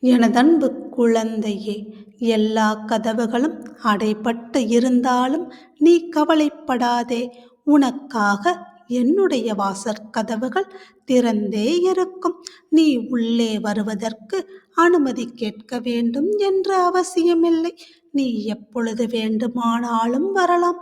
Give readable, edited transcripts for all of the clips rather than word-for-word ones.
எனதன்பு குழந்தையே, எல்லா கதவுகளும் அடைபட்டு இருந்தாலும் நீ கவலைப்படாதே. உனக்காக என்னுடைய வாசற்கதவுகள் திறந்தே இருக்கும். நீ உள்ளே வருவதற்கு அனுமதி கேட்க வேண்டும் என்ற அவசியமில்லை. நீ எப்பொழுது வேண்டுமானாலும் வரலாம்.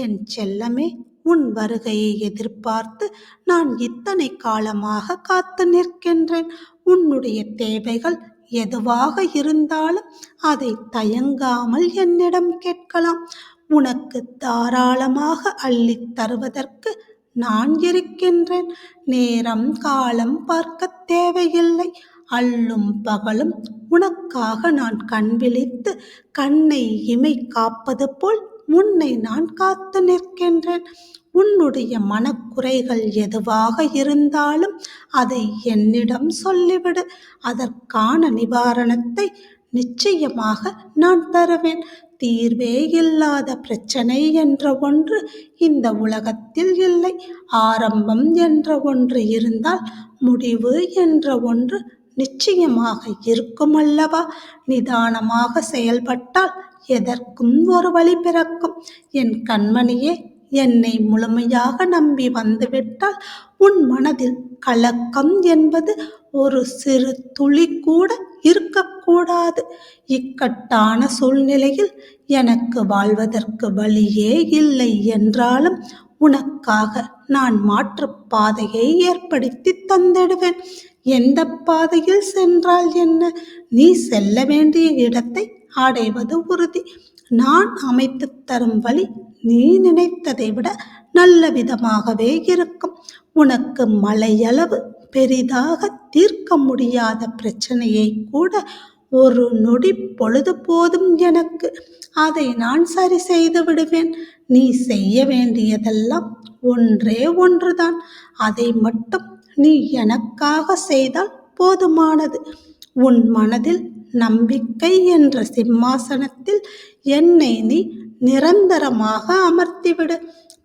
என் செல்லமே, உன் வருகையை எதிர்பார்த்து நான் இத்தனை காலமாக காத்து நிற்கின்றேன். உன்னுடைய தேவைகள் எதுவாக இருந்தாலும் அதை தயங்காமல் என்னிடம் கேட்கலாம். உனக்கு தாராளமாக அள்ளித் தருவதற்கு நான் இருக்கின்றேன். நேரம் காலம் பார்க்க தேவையில்லை. அல்லும் பகலும் உனக்காக நான் கண் விழித்து கண்ணை இமை காப்பது போல் உன்னை நான் காத்து நிற்கின்றேன். உன்னுடைய மனக்குறைகள் எதுவாக இருந்தாலும் அதை என்னிடம் சொல்லிவிடு. அதற்கான நிவாரணத்தை நிச்சயமாக நான் தருவேன். தீர்வே இல்லாத பிரச்சனை என்ற ஒன்று இந்த உலகத்தில் இல்லை. ஆரம்பம் என்ற ஒன்று இருந்தால் முடிவு என்ற ஒன்று நிச்சயமாக இருக்கும் அல்லவா? நிதானமாக செயல்பட்டால் எதற்கும் ஒரு வழி பிறக்கும். என் கண்மணியே, என்னை முழுமையாக நம்பி வந்துவிட்டால் உன் மனதில் கலக்கம் என்பது ஒரு சிறு துளி கூட இருக்கக்கூடாது. இக்கட்டான சூழ்நிலையில் எனக்கு வாழ்வதற்கு வழியே இல்லை என்றாலும் உனக்காக நான் மாற்றுப் பாதையை ஏற்படுத்தி தந்திடுவேன். எந்த பாதையில் சென்றால் என்ன? நீ செல்ல வேண்டிய இடத்தை அடைவது உறுதி. நான் அமைத்து தரும் வழி நீ நினைத்ததை விட நல்ல விதமாகவே இருக்கும். உனக்கு மலையளவு பெரிதாக தீர்க்க முடியாத பிரச்சனையை கூட ஒரு நொடி பொழுது போதும் எனக்கு. அதை நான் சரி செய்து விடுவேன். நீ செய்ய வேண்டியதெல்லாம் ஒன்றே ஒன்றுதான். அதை மட்டும் நீ எனக்காக செய்தால் போதுமானது. உன் மனதில் நம்பிக்கை என்ற சிம்மாசனத்தில் என்னை நீ நிரந்தரமாக அமர்த்திவிடு.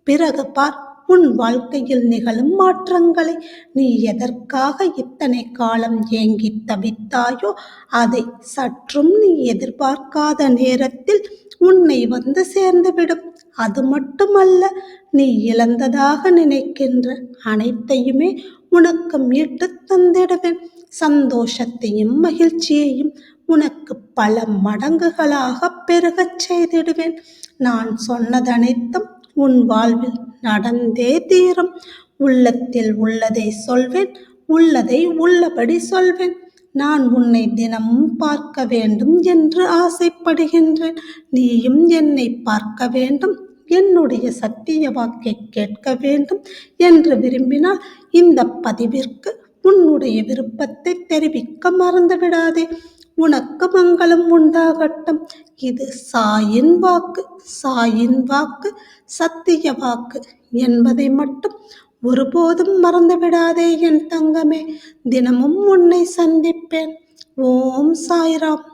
பிறகு பார் உன் வாழ்க்கையில் நிகழும் மாற்றங்களை. நீ எதற்காக இத்தனை காலம் ஏங்கி தவித்தாயோ அதை சற்றும் நீ எதிர்பார்க்காத நேரத்தில் உன்னை வந்து சேர்ந்துவிடும். அது மட்டுமல்ல, நீ இழந்ததாக நினைக்கின்ற அனைத்தையுமே உனக்கு மீட்டு தந்திடுவேன். சந்தோஷத்தையும் மகிழ்ச்சியையும் உனக்கு பல மடங்குகளாக பெருகச் செய்திடுவேன். நான் சொன்னதனைத்தும் உன் வாழ்வில் நடந்தே தீரும். உள்ளத்தில் உள்ளதை சொல்வேன், உள்ளதை உள்ளபடி சொல்வேன். நான் உன்னை தினமும் பார்க்க வேண்டும் என்று ஆசைப்படுகின்றேன். நீயும் என்னை பார்க்க வேண்டும், என்னுடைய சத்திய வாக்கை கேட்க வேண்டும் என்று விரும்பினால் இந்த பதிவிற்கு உன்னுடைய விருப்பத்தை தெரிவிக்க மறந்துவிடாதே. உனக்கு மங்களம் உண்டாகட்டும். இது சாயின் வாக்கு. சாயின் வாக்கு சத்திய வாக்கு என்பதை மட்டும் ஒருபோதும் மறந்துவிடாதே என் தங்கமே. தினமும் உன்னை சந்திப்பேன். ஓம் சாய்ராம்.